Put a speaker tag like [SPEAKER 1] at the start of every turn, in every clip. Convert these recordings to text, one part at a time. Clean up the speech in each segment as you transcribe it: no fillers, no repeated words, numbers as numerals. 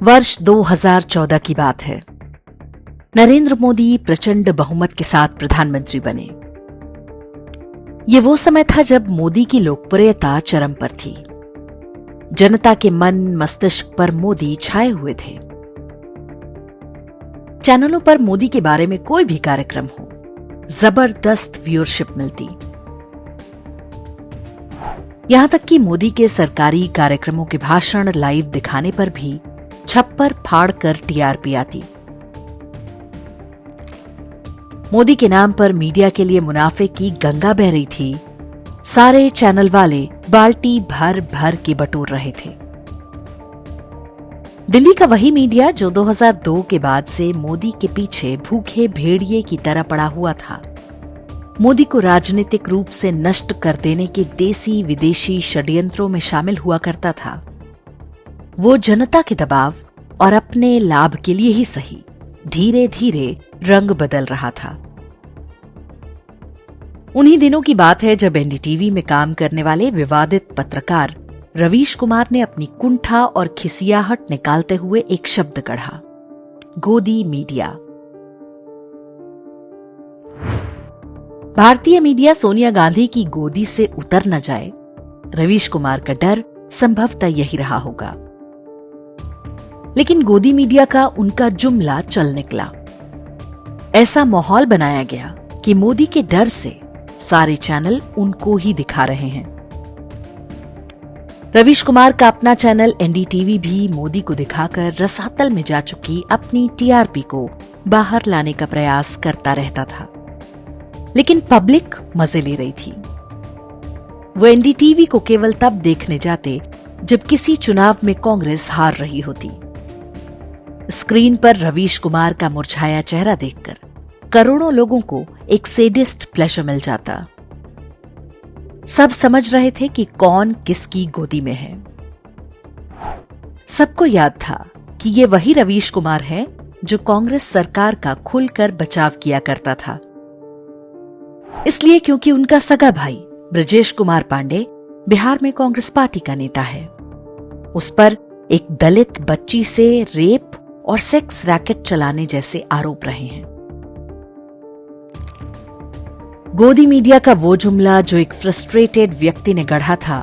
[SPEAKER 1] वर्ष 2014 की बात है। नरेंद्र मोदी प्रचंड बहुमत के साथ प्रधानमंत्री बने। ये वो समय था जब मोदी की लोकप्रियता चरम पर थी। जनता के मन मस्तिष्क पर मोदी छाए हुए थे। चैनलों पर मोदी के बारे में कोई भी कार्यक्रम हो, जबरदस्त व्यूअरशिप मिलती। यहां तक कि मोदी के सरकारी कार्यक्रमों के भाषण लाइव दिखाने पर भी छप्पर फाड़कर टीआरपी आती। मोदी के नाम पर मीडिया के लिए मुनाफे की गंगा बह रही थी। सारे चैनल वाले बाल्टी भर भर के बटोर रहे थे। दिल्ली का वही मीडिया जो 2002 के बाद से मोदी के पीछे भूखे भेड़िए की तरह पड़ा हुआ था, मोदी को राजनीतिक रूप से नष्ट कर देने के देसी विदेशी षड्यंत्रों में शामिल हुआ करता था। वो जनता के दबाव और अपने लाभ के लिए ही सही धीरे धीरे रंग बदल रहा था। उन्हीं दिनों की बात है जब एनडीटीवी में काम करने वाले विवादित पत्रकार रवीश कुमार ने अपनी कुंठा और खिसियाहट निकालते हुए एक शब्द गढ़ा, गोदी मीडिया। भारतीय मीडिया सोनिया गांधी की गोदी से उतर न जाए, रवीश कुमार का डर संभवतः यही रहा होगा। लेकिन गोदी मीडिया का उनका जुमला चल निकला। ऐसा माहौल बनाया गया कि मोदी के डर से सारे चैनल उनको ही दिखा रहे हैं। रवीश कुमार का अपना चैनल एनडीटीवी भी मोदी को दिखाकर रसातल में जा चुकी अपनी टीआरपी को बाहर लाने का प्रयास करता रहता था। लेकिन पब्लिक मजे ले रही थी। वो एनडीटीवी को केवल तब देखने जाते जब किसी चुनाव में कांग्रेस हार रही होती। स्क्रीन पर रवीश कुमार का मुरझाया चेहरा देखकर करोड़ों लोगों को एक सेडिस्ट प्लेजर मिल जाता। सब समझ रहे थे कि कौन किसकी गोदी में है। सबको याद था कि ये वही रवीश कुमार है जो कांग्रेस सरकार का खुलकर बचाव किया करता था। इसलिए क्योंकि उनका सगा भाई ब्रजेश कुमार पांडे बिहार में कांग्रेस पार्टी का नेता है। उस पर एक दलित बच्ची से रेप और सेक्स रैकेट चलाने जैसे आरोप रहे हैं। गोदी मीडिया का वो जुमला जो एक फ्रस्ट्रेटेड व्यक्ति ने गढ़ा था,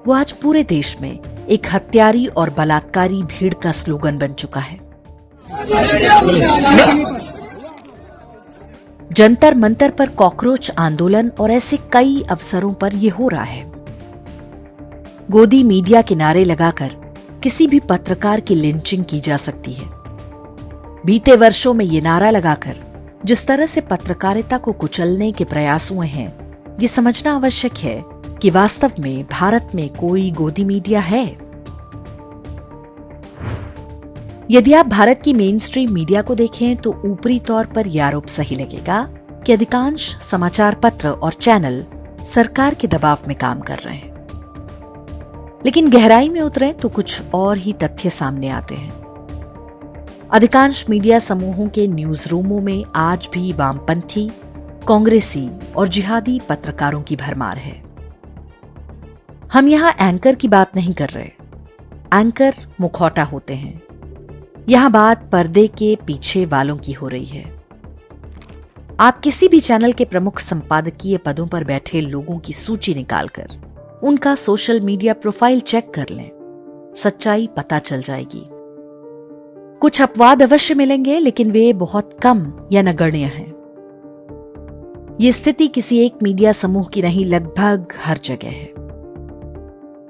[SPEAKER 1] वो आज पूरे देश में एक हत्यारी और बलात्कारी भीड़ का स्लोगन बन चुका है। जंतर मंतर पर कॉकरोच आंदोलन और ऐसे कई अवसरों पर यह हो रहा है। गोदी मीडिया के नारे लगाकर किसी भी पत्रकार की लिंचिंग की जा सकती है। बीते वर्षों में ये नारा लगाकर जिस तरह से पत्रकारिता को कुचलने के प्रयास हुए हैं, ये समझना आवश्यक है कि वास्तव में भारत में कोई गोदी मीडिया है। यदि आप भारत की मेन स्ट्रीम मीडिया को देखें तो ऊपरी तौर पर यह आरोप सही लगेगा कि अधिकांश समाचार पत्र और चैनल सरकार के दबाव में काम कर रहे हैं। लेकिन गहराई में उतरें तो कुछ और ही तथ्य सामने आते हैं। अधिकांश मीडिया समूहों के न्यूज रूमों में आज भी वामपंथी, कांग्रेसी और जिहादी पत्रकारों की भरमार है। हम यहां एंकर की बात नहीं कर रहे। एंकर मुखौटा होते हैं। यहां बात पर्दे के पीछे वालों की हो रही है। आप किसी भी चैनल के प्रमुख संपादकीय पदों पर बैठे लोगों की सूची निकालकर उनका सोशल मीडिया प्रोफाइल चेक कर लें, सच्चाई पता चल जाएगी। कुछ अपवाद अवश्य मिलेंगे, लेकिन वे बहुत कम या नगण्य हैं। ये स्थिति किसी एक मीडिया समूह की नहीं, लगभग हर जगह है।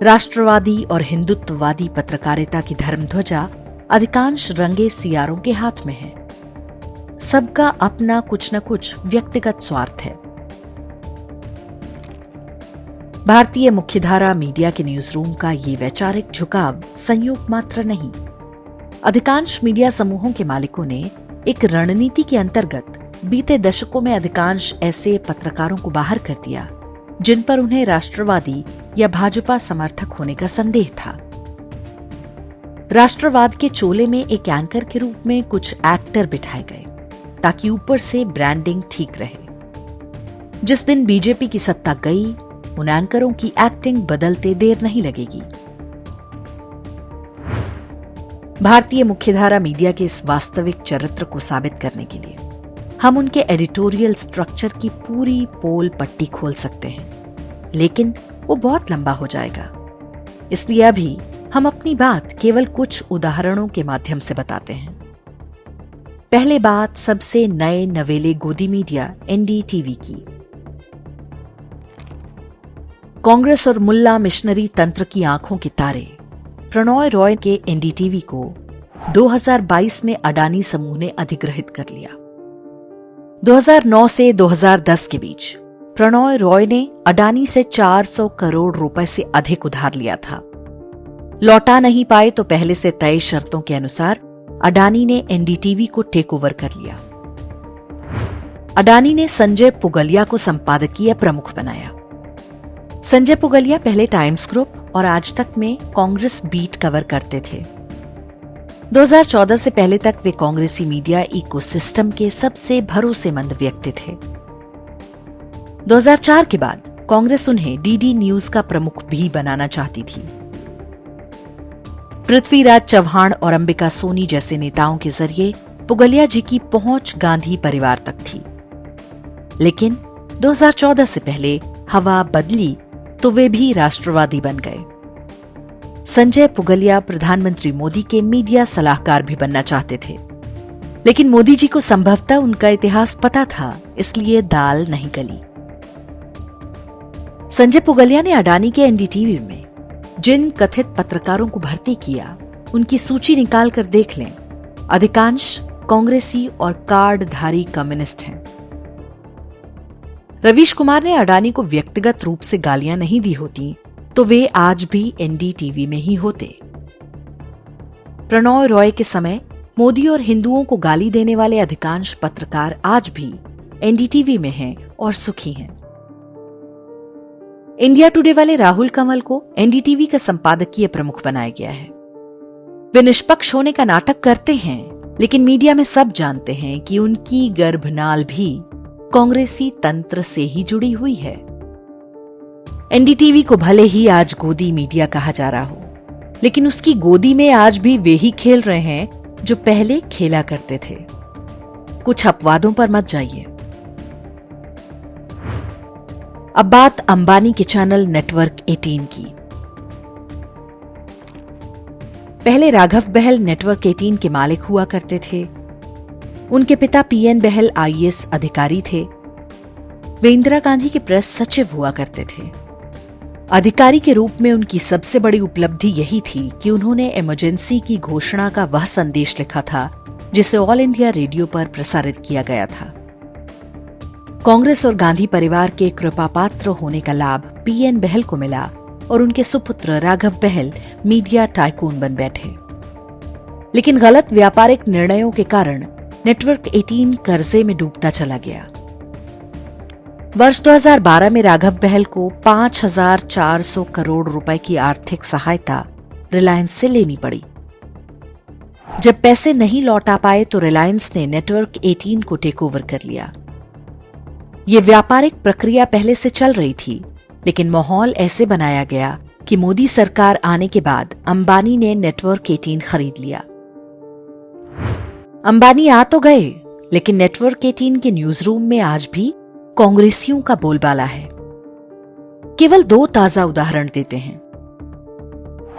[SPEAKER 1] राष्ट्रवादी और हिंदुत्ववादी पत्रकारिता की धर्मध्वजा अधिकांश रंगे सियारों के हाथ में है। सबका अपना कुछ न कुछ व्यक्तिगत स्वार्थ है। भारतीय मुख्यधारा मीडिया के न्यूज रूम का ये वैचारिक झुकाव संयोग मात्र नहीं। अधिकांश मीडिया समूहों के मालिकों ने एक रणनीति के अंतर्गत बीते दशकों में अधिकांश ऐसे पत्रकारों को बाहर कर दिया जिन पर उन्हें राष्ट्रवादी या भाजपा समर्थक होने का संदेह था। राष्ट्रवाद के चोले में एक एंकर के रूप में कुछ एक्टर बिठाए गए ताकि ऊपर से ब्रांडिंग ठीक रहे। जिस दिन बीजेपी की सत्ता गई, उन एंकरों की एक्टिंग बदलते देर नहीं लगेगी। भारतीय मुख्यधारा मीडिया के इस वास्तविक चरित्र को साबित करने के लिए हम उनके एडिटोरियल स्ट्रक्चर की पूरी पोल पट्टी खोल सकते हैं, लेकिन वो बहुत लंबा हो जाएगा। इसलिए अभी हम अपनी बात केवल कुछ उदाहरणों के माध्यम से बताते हैं। पहले बात सबसे नए नवेले गोदी मीडिया एनडीटीवी की। कांग्रेस और मुल्ला मिशनरी तंत्र की आंखों के तारे प्रणॉय रॉय के एनडीटीवी को 2022 में अडानी समूह ने अधिग्रहित कर लिया। 2009 से 2010 के बीच प्रणॉय रॉय ने अडानी से 400 करोड़ रुपए से अधिक उधार लिया था। लौटा नहीं पाए तो पहले से तय शर्तों के अनुसार अडानी ने एनडीटीवी को टेक ओवर कर लिया। अडानी ने संजय पुगलिया को संपादकीय प्रमुख बनाया। संजय पुगलिया पहले टाइम्स ग्रुप और आज तक में कांग्रेस बीट कवर करते थे। 2014 से पहले तक वे कांग्रेसी मीडिया इकोसिस्टम के सबसे भरोसेमंद व्यक्ति थे। 2004 के बाद कांग्रेस उन्हें डीडी न्यूज का प्रमुख भी बनाना चाहती थी। पृथ्वीराज चव्हाण और अंबिका सोनी जैसे नेताओं के जरिए पुगलिया जी की पहुंच गांधी परिवार तक थी, लेकिन 2014 से पहले हवा बदली तो वे भी राष्ट्रवादी बन गए। संजय पुगलिया प्रधानमंत्री मोदी के मीडिया सलाहकार भी बनना चाहते थे, लेकिन मोदी जी को संभवतः उनका इतिहास पता था, इसलिए दाल नहीं गली। संजय पुगलिया ने अडानी के एनडीटीवी में जिन कथित पत्रकारों को भर्ती किया, उनकी सूची निकाल कर देख लें। अधिकांश कांग्रेसी और कार्डधारी कम्युनिस्ट हैं। रवीश कुमार ने अडानी को व्यक्तिगत रूप से गालियां नहीं दी होती तो वे आज भी एनडीटीवी में ही होते। प्रणॉय रॉय के समय मोदी और हिंदुओं को गाली देने वाले अधिकांश पत्रकार आज भी एनडीटीवी में हैं और सुखी हैं। इंडिया टुडे वाले राहुल कमल को एनडीटीवी का संपादकीय प्रमुख बनाया गया है। वे निष्पक्ष होने का नाटक करते हैं, लेकिन मीडिया में सब जानते हैं कि उनकी गर्भनाल भी कांग्रेसी तंत्र से ही जुड़ी हुई है। एनडीटीवी को भले ही आज गोदी मीडिया कहा जा रहा हो, लेकिन उसकी गोदी में आज भी वे ही खेल रहे हैं जो पहले खेला करते थे। कुछ अपवादों पर मत जाइए। अब बात अंबानी के चैनल नेटवर्क 18 की। पहले राघव बहल नेटवर्क 18 के मालिक हुआ करते थे। उनके पिता पीएन बहल आईएएस अधिकारी थे। वे इंदिरा गांधी के प्रेस सचिव हुआ करते थे। अधिकारी के रूप में उनकी सबसे बड़ी उपलब्धि यही थी कि उन्होंने इमरजेंसी की घोषणा का वह संदेश लिखा था जिसे ऑल इंडिया रेडियो पर प्रसारित किया गया था। कांग्रेस और गांधी परिवार के कृपापात्र होने का लाभ पीएन बहल को मिला और उनके सुपुत्र राघव बहल मीडिया टाइकून बन बैठे। लेकिन गलत व्यापारिक निर्णयों के कारण नेटवर्क 18 कर्जे में डूबता चला गया। वर्ष 2012 में राघव बहल को 5,400 करोड़ रुपए की आर्थिक सहायता रिलायंस से लेनी पड़ी। जब पैसे नहीं लौटा पाए तो रिलायंस ने नेटवर्क 18 को टेक ओवर कर लिया। ये व्यापारिक प्रक्रिया पहले से चल रही थी, लेकिन माहौल ऐसे बनाया गया कि मोदी सरकार आने के बाद अंबानी ने नेटवर्क 18 खरीद लिया। अंबानी आ तो गए, लेकिन नेटवर्क 18 के न्यूज रूम में आज भी कांग्रेसियों का बोलबाला है। केवल 2 ताजा उदाहरण देते हैं।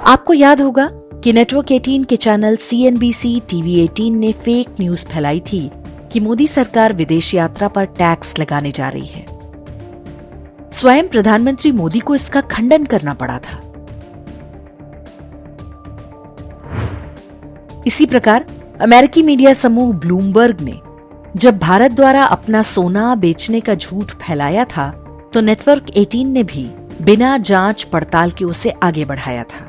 [SPEAKER 1] आपको याद होगा कि नेटवर्क 18 के चैनल CNBC TV 18 ने फेक न्यूज फैलाई थी कि मोदी सरकार विदेश यात्रा पर टैक्स लगाने जा रही है। स्वयं प्रधानमंत्री मोदी को इसका खंडन करना पड़ा था। इसी प्रकार अमेरिकी मीडिया समूह ब्लूमबर्ग ने जब भारत द्वारा अपना सोना बेचने का झूठ फैलाया था तो नेटवर्क 18 ने भी बिना जांच पड़ताल के उसे आगे बढ़ाया था।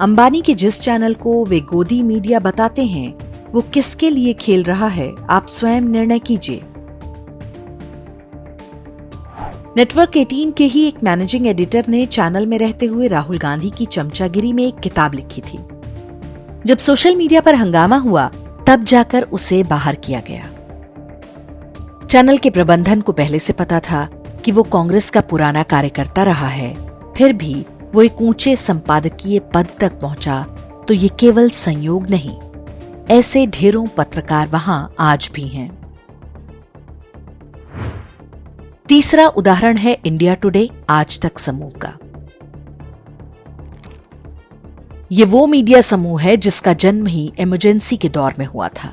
[SPEAKER 1] अंबानी के जिस चैनल को वे गोदी मीडिया बताते हैं वो किसके लिए खेल रहा है, आप स्वयं निर्णय कीजिए। नेटवर्क 18 के ही एक मैनेजिंग एडिटर ने चैनल में रहते हुए राहुल गांधी की चमचागिरी में एक किताब लिखी थी। जब सोशल मीडिया पर हंगामा हुआ तब जाकर उसे बाहर किया गया। चैनल के प्रबंधन को पहले से पता था कि वो कांग्रेस का पुराना कार्यकर्ता रहा है, फिर भी वो एक ऊंचे संपादकीय पद तक पहुंचा तो ये केवल संयोग नहीं, ऐसे ढेरों पत्रकार वहां आज भी हैं। तीसरा उदाहरण है इंडिया टुडे आज तक समूह का। ये वो मीडिया समूह है जिसका जन्म ही इमरजेंसी के दौर में हुआ था।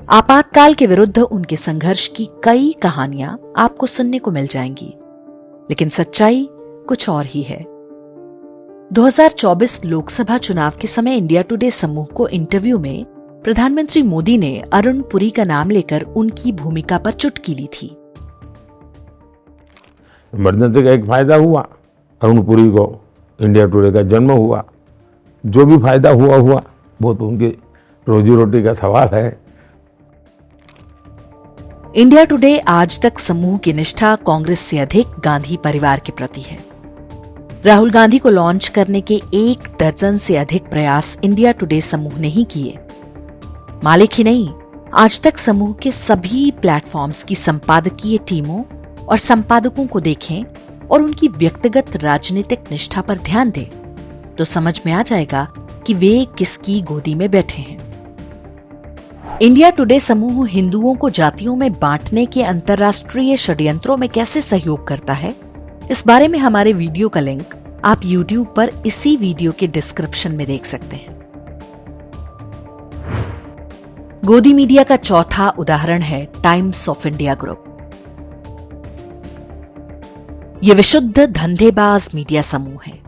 [SPEAKER 1] आपातकाल के विरुद्ध उनके संघर्ष की कई कहानियां आपको सुनने को मिल जाएंगी, लेकिन सच्चाई कुछ और ही है। 2024 लोकसभा चुनाव के समय इंडिया टुडे समूह को इंटरव्यू में प्रधानमंत्री मोदी ने अरुण पुरी का नाम लेकर उनकी भूमिका पर चुटकी ली थी।
[SPEAKER 2] इमरजेंसी का एक फायदा हुआ, अरुण पुरी को इंडिया टुडे का जन्म हुआ। जो भी फायदा हुआ वो तो उनकी रोजी रोटी का सवाल है।
[SPEAKER 1] इंडिया टुडे आज तक समूह की निष्ठा कांग्रेस से अधिक गांधी परिवार के प्रति है। राहुल गांधी को लॉन्च करने के 1 दर्जन से अधिक प्रयास इंडिया टुडे समूह ने ही किए। मालिक ही नहीं, आज तक समूह के सभी प्लेटफॉर्म्स की संपादकीय टीमों और संपादकों को देखें और उनकी व्यक्तिगत राजनीतिक निष्ठा पर ध्यान दें तो समझ में आ जाएगा कि वे किसकी गोदी में बैठे हैं। इंडिया टुडे समूह हिंदुओं को जातियों में बांटने के अंतर्राष्ट्रीय षड्यंत्रों में कैसे सहयोग करता है, इस बारे में हमारे वीडियो का लिंक आप YouTube पर इसी वीडियो के डिस्क्रिप्शन में देख सकते हैं। गोदी मीडिया का चौथा उदाहरण है टाइम्स ऑफ इंडिया ग्रुप। यह विशुद्ध धंधेबाज मीडिया समूह है।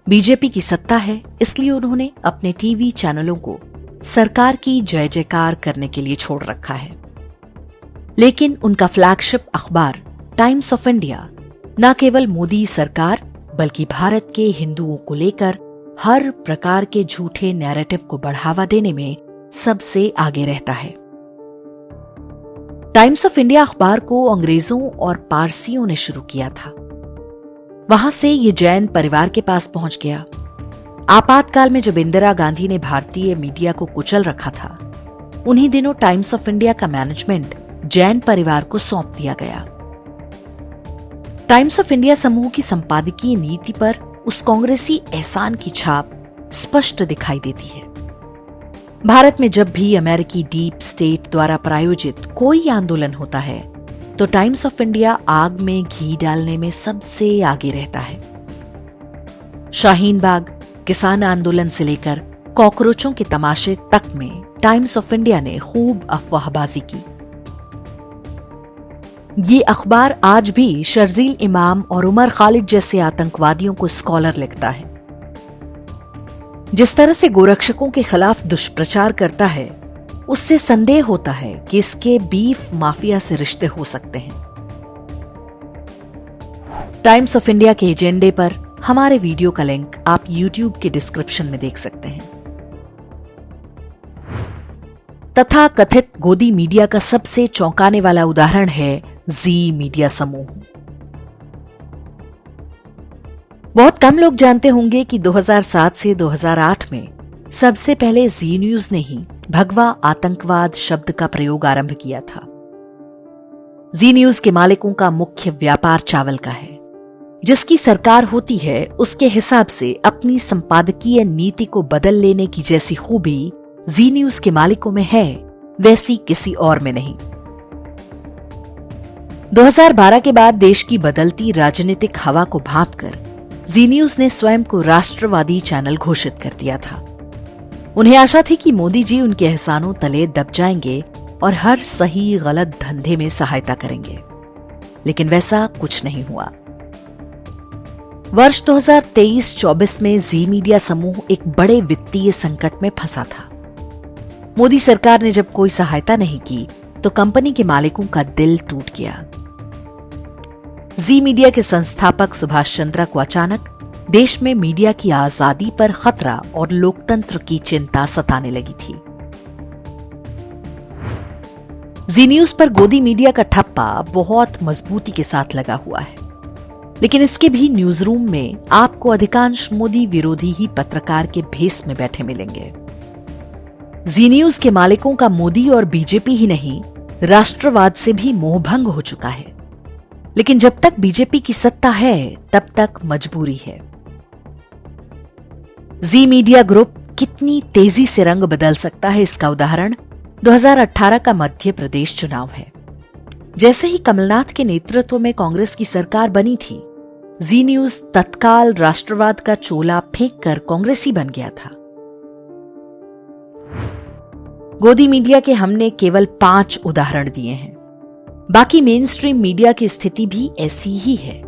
[SPEAKER 1] बीजेपी की सत्ता है, इसलिए उन्होंने अपने टीवी चैनलों को सरकार की जय जयकार करने के लिए छोड़ रखा है। लेकिन उनका फ्लैगशिप अखबार टाइम्स ऑफ इंडिया न केवल मोदी सरकार बल्कि भारत के हिंदुओं को लेकर हर प्रकार के झूठे नैरेटिव को बढ़ावा देने में सबसे आगे रहता है। टाइम्स ऑफ इंडिया अखबार को अंग्रेजों और पारसियों ने शुरू किया था। वहां से ये जैन परिवार के पास पहुंच गया। आपातकाल में जब इंदिरा गांधी ने भारतीय मीडिया को कुचल रखा था, उन्हीं दिनों टाइम्स ऑफ इंडिया का मैनेजमेंट जैन परिवार को सौंप दिया गया। टाइम्स ऑफ इंडिया समूह की संपादकीय नीति पर उस कांग्रेसी एहसान की छाप स्पष्ट दिखाई देती है। भारत में जब भी अमेरिकी डीप स्टेट द्वारा प्रायोजित कोई आंदोलन होता है तो टाइम्स ऑफ इंडिया आग में घी डालने में सबसे आगे रहता है। शाहीन बाग, किसान आंदोलन से लेकर कॉकरोचों के तमाशे तक में टाइम्स ऑफ इंडिया ने खूब अफवाहबाजी की। ये अखबार आज भी शर्जील इमाम और उमर खालिद जैसे आतंकवादियों को स्कॉलर लिखता है। जिस तरह से गोरक्षकों के खिलाफ दुष्प्रचार करता है, उससे संदेह होता है कि इसके बीफ माफिया से रिश्ते हो सकते हैं। टाइम्स ऑफ इंडिया के एजेंडे पर हमारे वीडियो का लिंक आप YouTube के डिस्क्रिप्शन में देख सकते हैं। तथा कथित गोदी मीडिया का सबसे चौंकाने वाला उदाहरण है जी मीडिया समूह। बहुत कम लोग जानते होंगे कि 2007 से 2008 में सबसे पहले जी न्यूज ने ही भगवा आतंकवाद शब्द का प्रयोग आरंभ किया था। जी न्यूज के मालिकों का मुख्य व्यापार चावल का है। जिसकी सरकार होती है उसके हिसाब से अपनी संपादकीय नीति को बदल लेने की जैसी खूबी जी न्यूज के मालिकों में है, वैसी किसी और में नहीं। 2012 के बाद देश की बदलती राजनीतिक हवा को भांपकर जी न्यूज ने स्वयं को राष्ट्रवादी चैनल घोषित कर दिया था। उन्हें आशा थी कि मोदी जी उनके एहसानों तले दब जाएंगे और हर सही गलत धंधे में सहायता करेंगे, लेकिन वैसा कुछ नहीं हुआ। वर्ष 2023-24 में जी मीडिया समूह एक बड़े वित्तीय संकट में फंसा था। मोदी सरकार ने जब कोई सहायता नहीं की तो कंपनी के मालिकों का दिल टूट गया। जी मीडिया के संस्थापक सुभाष चंद्रा को अचानक देश में मीडिया की आजादी पर खतरा और लोकतंत्र की चिंता सताने लगी थी। जी न्यूज पर गोदी मीडिया का ठप्पा बहुत मजबूती के साथ लगा हुआ है, लेकिन इसके भी न्यूज रूम में आपको अधिकांश मोदी विरोधी ही पत्रकार के भेस में बैठे मिलेंगे। जी न्यूज के मालिकों का मोदी और बीजेपी ही नहीं, राष्ट्रवाद से भी मोहभंग हो चुका है। लेकिन जब तक बीजेपी की सत्ता है तब तक मजबूरी है। जी मीडिया ग्रुप कितनी तेजी से रंग बदल सकता है, इसका उदाहरण 2018 का मध्य प्रदेश चुनाव है। जैसे ही कमलनाथ के नेतृत्व में कांग्रेस की सरकार बनी थी, जी न्यूज तत्काल राष्ट्रवाद का चोला फेंककर कांग्रेसी बन गया था। गोदी मीडिया के हमने केवल 5 उदाहरण दिए हैं। बाकी मेन स्ट्रीम मीडिया की स्थिति भी ऐसी ही है।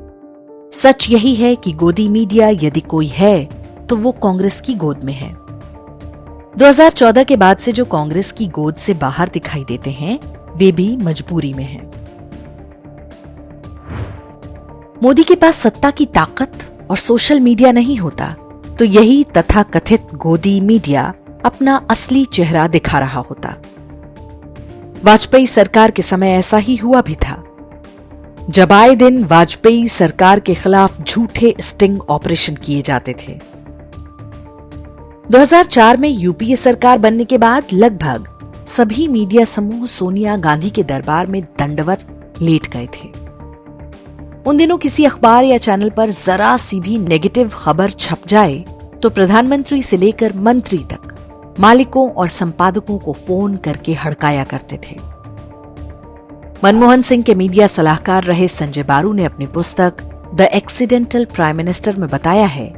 [SPEAKER 1] सच यही है कि गोदी मीडिया यदि कोई है तो वो कांग्रेस की गोद में है। 2014 के बाद से जो कांग्रेस की गोद से बाहर दिखाई देते हैं, वे भी मजबूरी में हैं। मोदी के पास सत्ता की ताकत और सोशल मीडिया नहीं होता तो यही तथाकथित गोदी मीडिया अपना असली चेहरा दिखा रहा होता। वाजपेयी सरकार के समय ऐसा ही हुआ भी था, जब आए दिन वाजपेयी सरकार के खिलाफ झूठे स्टिंग ऑपरेशन किए जाते थे। 2004 में यूपीए सरकार बनने के बाद लगभग सभी मीडिया समूह सोनिया गांधी के दरबार में दंडवत लेट गए थे। उन दिनों किसी अखबार या चैनल पर जरा सी भी नेगेटिव खबर छप जाए तो प्रधानमंत्री से लेकर मंत्री तक मालिकों और संपादकों को फोन करके हड़काया करते थे। मनमोहन सिंह के मीडिया सलाहकार रहे संजय बारू ने अपनी पुस्तक द एक्सीडेंटल प्राइम मिनिस्टर में बताया है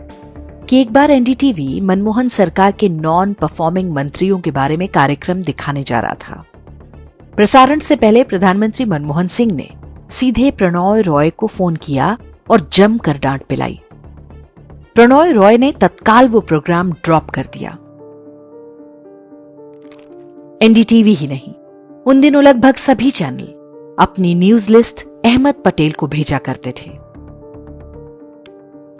[SPEAKER 1] कि एक बार एनडीटीवी मनमोहन सरकार के नॉन परफॉर्मिंग मंत्रियों के बारे में कार्यक्रम दिखाने जा रहा था। प्रसारण से पहले प्रधानमंत्री मनमोहन सिंह ने सीधे प्रणॉय रॉय को फोन किया और जमकर डांट पिलाई। प्रणॉय रॉय ने तत्काल वो प्रोग्राम ड्रॉप कर दिया। एनडीटीवी ही नहीं, उन दिनों लगभग सभी चैनल अपनी न्यूज लिस्ट अहमद पटेल को भेजा करते थे।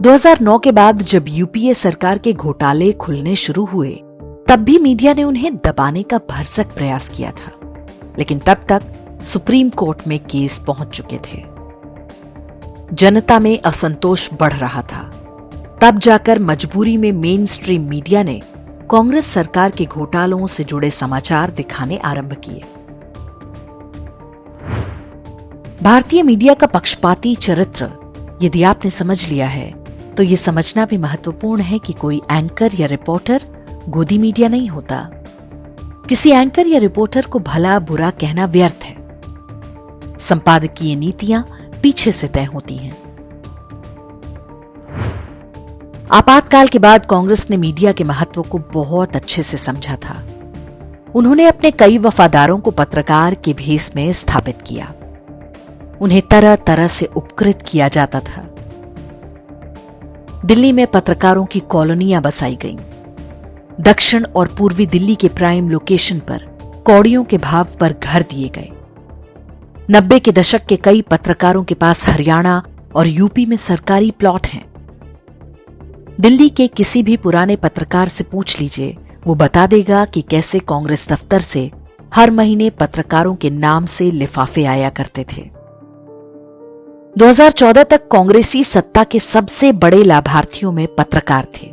[SPEAKER 1] 2009 के बाद जब यूपीए सरकार के घोटाले खुलने शुरू हुए, तब भी मीडिया ने उन्हें दबाने का भरसक प्रयास किया था, लेकिन तब तक सुप्रीम कोर्ट में केस पहुंच चुके थे। जनता में असंतोष बढ़ रहा था। तब जाकर मजबूरी में मेन स्ट्रीम मीडिया ने कांग्रेस सरकार के घोटालों से जुड़े समाचार दिखाने आरंभ किए। भारतीय मीडिया का पक्षपाती चरित्र यदि आपने समझ लिया है तो यह समझना भी महत्वपूर्ण है कि कोई एंकर या रिपोर्टर गोदी मीडिया नहीं होता। किसी एंकर या रिपोर्टर को भला बुरा कहना व्यर्थ है। संपादकीय नीतियां पीछे से तय होती हैं। आपातकाल के बाद कांग्रेस ने मीडिया के महत्व को बहुत अच्छे से समझा था। उन्होंने अपने कई वफादारों को पत्रकार के भेस में स्थापित किया। उन्हें तरह तरह से उपकृत किया जाता था। दिल्ली में पत्रकारों की कॉलोनियां बसाई गईं। दक्षिण और पूर्वी दिल्ली के प्राइम लोकेशन पर कौड़ियों के भाव पर घर दिए गए। 90 के दशक के कई पत्रकारों के पास हरियाणा और यूपी में सरकारी प्लॉट हैं। दिल्ली के किसी भी पुराने पत्रकार से पूछ लीजिए, वो बता देगा कि कैसे कांग्रेस दफ्तर से हर महीने पत्रकारों के नाम से लिफाफे आया करते थे। 2014 तक कांग्रेसी सत्ता के सबसे बड़े लाभार्थियों में पत्रकार थे।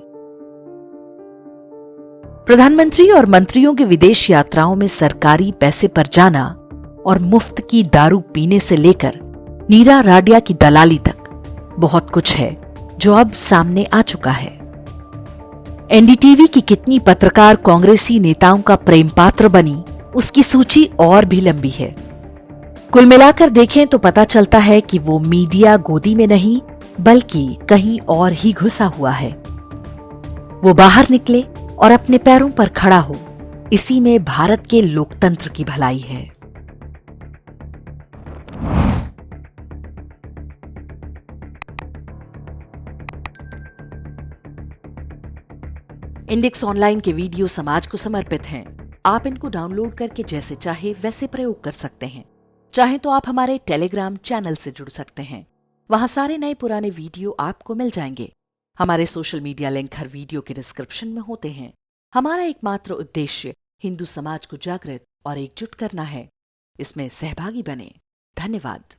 [SPEAKER 1] प्रधानमंत्री और मंत्रियों की विदेश यात्राओं में सरकारी पैसे पर जाना और मुफ्त की दारू पीने से लेकर नीरा राडिया की दलाली तक बहुत कुछ है जो अब सामने आ चुका है। एनडीटीवी की कितनी पत्रकार कांग्रेसी नेताओं का प्रेम पात्र बनी, उसकी सूची और भी लंबी है। कुल मिलाकर देखें तो पता चलता है कि वो मीडिया गोदी में नहीं बल्कि कहीं और ही घुसा हुआ है। वो बाहर निकले और अपने पैरों पर खड़ा हो, इसी में भारत के लोकतंत्र की भलाई है। इंडेक्स ऑनलाइन के वीडियो समाज को समर्पित हैं। आप इनको डाउनलोड करके जैसे चाहे वैसे प्रयोग कर सकते हैं। चाहे तो आप हमारे टेलीग्राम चैनल से जुड़ सकते हैं। वहां सारे नए पुराने वीडियो आपको मिल जाएंगे। हमारे सोशल मीडिया लिंक हर वीडियो के डिस्क्रिप्शन में होते हैं। हमारा एकमात्र उद्देश्य हिंदू समाज को जागृत और एकजुट करना है। इसमें सहभागी बने। धन्यवाद।